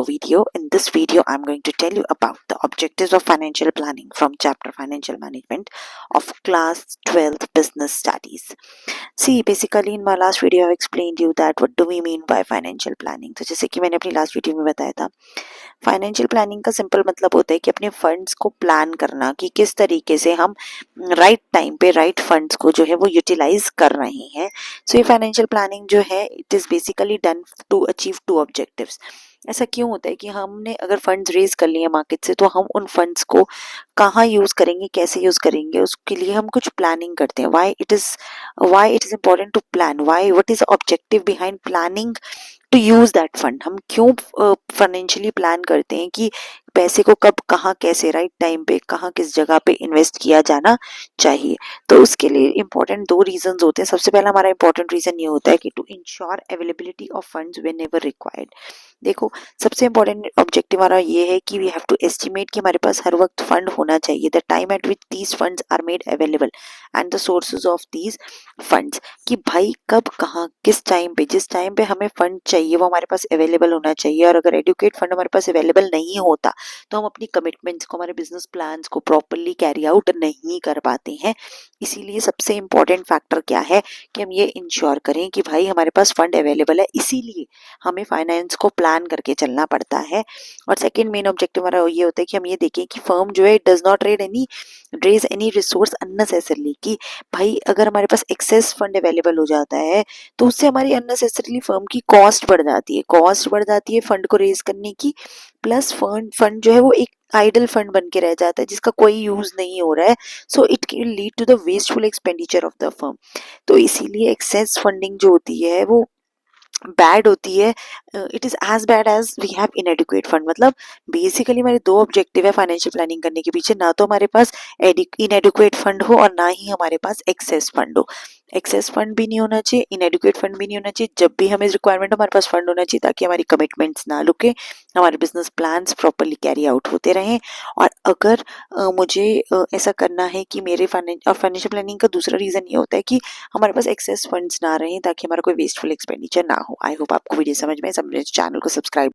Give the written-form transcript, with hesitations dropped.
video. In this video, I'm going to tell you about the objectives of financial planning from chapter Financial Management of class 12th Business Studies. See, basically in my last video, I've explained you that what do we mean by financial planning. तो जैसे कि मैंने अपनी last video में बताया था, financial planning का simple मतलब होता है कि अपने फंड्स को प्लान करना कि किस तरीके से हम राइट टाइम पे राइट फंड्स को जो है वो यूटिलाइज कर रहे हैं. सो ये फाइनेंशियल प्लानिंग जो है it is basically done to achieve two objectives. ऐसा क्यों होता है कि हमने अगर फंड्स रेज कर लिए मार्केट से तो हम उन फंड्स को कहाँ यूज़ करेंगे, कैसे यूज़ करेंगे, उसके लिए हम कुछ प्लानिंग करते हैं. Why it is important to plan, why what is objective behind planning to use that fund. हम क्यों फाइनेंशियली प्लान करते हैं कि पैसे को कब कहाँ कैसे राइट टाइम पे कहाँ किस जगह पे इन्वेस्ट किया जाना चाहिए. तो उसके लिए इंपॉर्टेंट दो रीजंस होते हैं. सबसे पहला हमारा इंपॉर्टेंट रीजन ये होता है कि to ensure availability of funds whenever required. देखो, सबसे इंपॉर्टेंट ऑब्जेक्टिव हमारा ये है कि वी हैव टू एस्टिमेट कि हमारे पास हर वक्त फंड होना चाहिए. The time at which these funds are made available and the sources of these funds, कि भाई कब कहाँ किस टाइम पे जिस टाइम पे हमें फंड चाहिए वो हमारे पास अवेलेबल होना चाहिए. और अगर एडुकेट फंड हमारे पास अवेलेबल नहीं होता तो हम अपनी कमिटमेंट्स को, हमारे बिजनेस प्लान्स को प्रॉपरली कैरी आउट नहीं कर पाते हैं. इसीलिए सबसे इंपॉर्टेंट फैक्टर क्या है कि हम ये इंश्योर करें कि भाई हमारे पास फंड अवेलेबल है. इसीलिए हमें फाइनेंस को प्लान करके चलना पड़ता है. और सेकंड मेन ऑब्जेक्टिव हमारा ये होता है कि हम ये देखें कि फर्म जो है does not raise any resource unnecessarily. कि भाई अगर हमारे पास एक्सेस फंड अवेलेबल हो जाता है तो उससे हमारी अननेसेसरली फर्म की कॉस्ट बढ़ जाती है फंड को रेज करने की. प्लस फंड जो है वो एक आइडल फंड बन के रह जाता है जिसका कोई यूज नहीं हो रहा है. So it can lead to the wasteful expenditure of the firm. तो इसीलिए एक्सेस फंडिंग जो होती है वो बैड होती है. It is as bad as we have inadequate fund. मतलब बेसिकली हमारे दो ऑब्जेक्टिव है फाइनेंशियल प्लानिंग करने के पीछे, ना तो हमारे पास इनएडिक्वेट फंड हो और ना ही हमारे पास एक्सेस फंड हो. एक्सेस फंड भी नहीं होना चाहिए, इनएडिक्वेट फंड भी नहीं होना चाहिए. जब भी हमें रिक्वायरमेंट हमारे पास फंड होना चाहिए ताकि हमारी कमिटमेंट्स ना रुके, हमारे business plans properly carry out होते रहें. और अगर मुझे ऐसा करना है कि मेरे फाइनेंशियल प्लानिंग का दूसरा रीज़न ये होता है कि हमारे पास एक्सेस फंड्स ना रहें ताकि हमारा कोई वेस्टफुल एक्सपेंडिचर ना हो. आई होप आपको वीडियो समझ में, सब चैनल को सब्सक्राइब